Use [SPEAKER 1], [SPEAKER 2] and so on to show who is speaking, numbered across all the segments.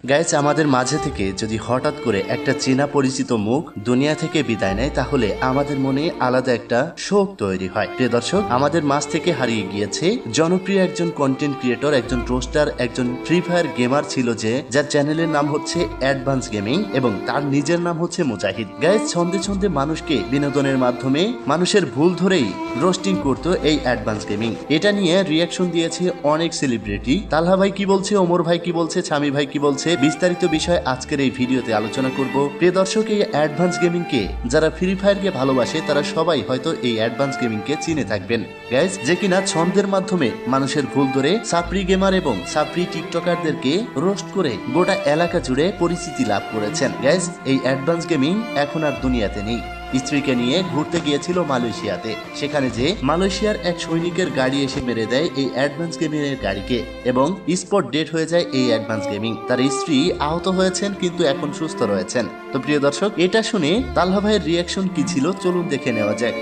[SPEAKER 1] Guys, আমাদের মাঝে থেকে যদি হঠাৎ করে একটা চেনা পরিচিত মুখ দুনিয়া থেকে বিদায় নেয়, তাহলে আমাদের মনে আলাদা একটা শোক তৈরি হয়। প্রিয় দর্শক, আমাদের মাঝ থেকে হারিয়ে গিয়েছে জনপ্রিয় একজন কন্টেন্ট ক্রিয়েটর, একজন রোস্টার, একজন ফ্রি ফায়ার গেমার ছিল যার চ্যানেলের নাম হচ্ছে অ্যাডভান্স গেমিং এবং তার নিজের নাম হচ্ছে মুজাহিদ। গাইস, ছন্দে ছন্দে মানুষকে বিনোদনের মাধ্যমে মানুষের ভুল ধরেই রোস্টিং করতো এই অ্যাডভান্স গেমিং। এটা নিয়ে রিয়াকশন দিয়েছে অনেক সেলিব্রিটি। তালহা ভাই কি বলছে, ওমর ভাই কি বলছে, ছামি ভাই কি বলছে, বিস্তারিত বিষয় আজকের এই ভিডিওতে আলোচনা করব। প্রিয় দর্শক, এই অ্যাডভান্স গেমিং কে যারা ফ্রি ফায়ারকে ভালোবাসে তারা সবাই হয়তো এই অ্যাডভান্স গেমিং কে চিনে থাকবেন। গাইস, যে কিনা ছন্দের মাধ্যমে মানুষের ভুল ধরে সাপ্রি গেমার এবং সাপ্রি টিকটকারদেরকে রোস্ট করে গোটা এলাকা জুড়ে পরিচিতি লাভ করেছেন। গাইস, এই অ্যাডভান্স গেমিং এখন আর দুনিয়াতে নেই। স্ত্রীকে নিয়ে ঘুরতে গিয়েছিল মালয়েশিয়াতে। সেখানে যে মালয়েশিয়ার এক সৈনিকের গাড়ি এসে মেরে দেয় এই অ্যাডভান্স গেমিং এর গাড়িকে এবং স্পট ডেট হয়ে যায় এই অ্যাডভান্স গেমিং। তার স্ত্রী আহত হয়েছেন কিন্তু এখন সুস্থ রয়েছেন। তো প্রিয় দর্শক, এটা শুনে তালহা ভাইয়ের রিয়াকশন কি ছিল চলুন দেখে নেওয়া যাক।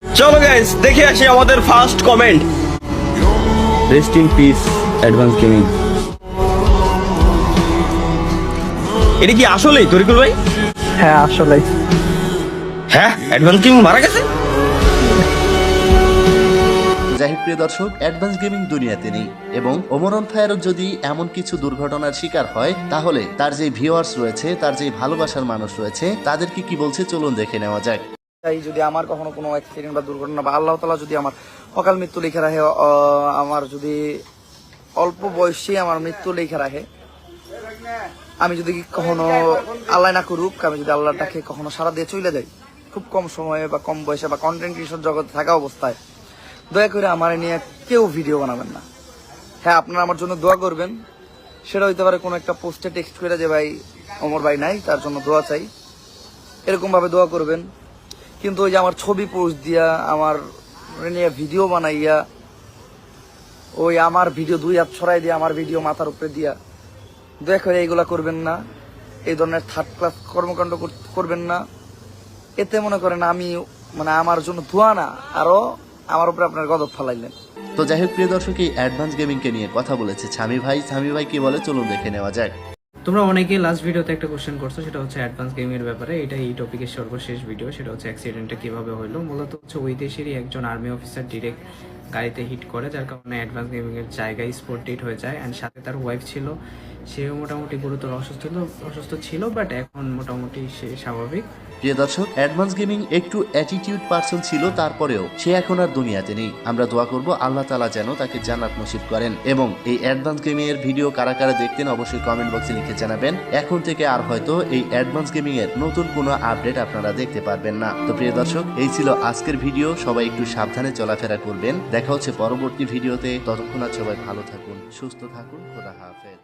[SPEAKER 2] চলো গাইস, দেখে আসি আমাদের first comment. Rest in peace advance gaming. এটা কি আসলেই তরিকুল ভাই?
[SPEAKER 3] হ্যাঁ আসলে
[SPEAKER 2] হ্যাঁ, অ্যাডভান্স গেমিং মারা গেছে।
[SPEAKER 1] যাই হোক প্রিয় দর্শক, অ্যাডভান্স গেমিং দুনিয়াতে নেই এবং ওমরন ফায়ারও যদি এমন কিছু দুর্ঘটনার শিকার হয়, তাহলে তার যে ভিউয়ার্স রয়েছে, তার যে ভালোবাসার মানুষ রয়েছে, তাদেরকে কি বলছে চলুন দেখে নেওয়া যাক।
[SPEAKER 3] তাই যদি আমার কখনো কোনো অ্যাক্সিডেন্ট বা দুর্ঘটনা বা আল্লাহ তাআলা যদি আমার অকাল মৃত্যু লেখা রাখে, আমার যদি অল্প বয়সে আমার মৃত্যু লেখা রাখে, আমি যদি কখনো আল্লাহ না করুক, আমি যদি আল্লাহটাকে কখনো সারা দিয়ে চলে যাই খুব কম সময়ে বা কম বয়সে বা কন্টেন্ট ক্রিয়েশন জগতে থাকা অবস্থায়, দয়া করে আমার নিয়ে কেউ ভিডিও বানাবেন না। হ্যাঁ, আপনারা আমার জন্য দোয়া করবেন। সেটা হইতে পারে কোনো একটা পোস্টে টেক্সট করে যে ভাই অমর ভাই নাই, তার জন্য দোয়া চাই, এরকম ভাবে দোয়া করবেন। কিন্তু ওই যে আমার ছবি পোস্ট দিয়া, আমার নিয়ে ভিডিও বানাইয়া, ওই আমার ভিডিও দুই হাত ছড়াই দিয়া, আমার ভিডিও মাথার উপরে দিয়া, দয়া করে এইগুলা করবেন না। এই ধরনের থার্ড ক্লাস কর্মকাণ্ড করবেন না। এতে মনে করেন আমি আমার জন্য দোয়া না, আরো আমার উপরে আপনার গজব ফালাইলেন।
[SPEAKER 1] তো যাই হোক প্রিয় দর্শক, এই অ্যাডভান্স গেমিং কে নিয়ে কথা বলেছে ছামি ভাই। ছামি ভাই কি বলে চলুন দেখে নেওয়া যাক।
[SPEAKER 4] তোমরা অনেকে লাস্ট ভিডিওতে একটা কোশ্চেন করছো, সেটা হচ্ছে অ্যাডভান্স গেমিং এর ব্যাপারে। এটা এই টপিকের সর্বশেষ ভিডিও। সেটা হচ্ছে অ্যাক্সিডেন্টটা কিভাবে হলো। মূলত হচ্ছে ওই দেশেরই একজন আর্মি অফিসার ডিরেক্ট গাড়িতে হিট করে, যার কারণে অ্যাডভান্স গেমিং এর জায়গায় স্পট ডেট হয়ে যায়। অ্যান্ড সাথে তার ওয়াইফ ছিল, সেও মোটামুটি গুরুতর অসুস্থ ছিল, বাট এখন মোটামুটি সে স্বাভাবিক।
[SPEAKER 1] প্রিয় দর্শক, অ্যাডভান্স গেমিং একটু অ্যাটিটিউড পার্সন ছিল, তারপরেও সে এখন আর দুনিয়াতে নেই। আমরা দোয়া করব আল্লাহ তাআলা যেন তাকে জান্নাত নসিব করেন। এবং এই অ্যাডভান্স গেমিং এর ভিডিও কারা কারা দেখতেন অবশ্যই কমেন্ট বক্সে লিখে জানাবেন। এখন থেকে আর হয়তো এই অ্যাডভান্স গেমিং এর নতুন কোনো আপডেট আপনারা দেখতে পারবেন না। তো প্রিয় দর্শক, এই ছিল আজকের ভিডিও। সবাই একটু সাবধানে চলাফেরা করবেন। দেখা হচ্ছে পরবর্তী ভিডিওতে। ততক্ষণ আর সবাই ভালো থাকুন, সুস্থ থাকুন। খোদা হাফেজ।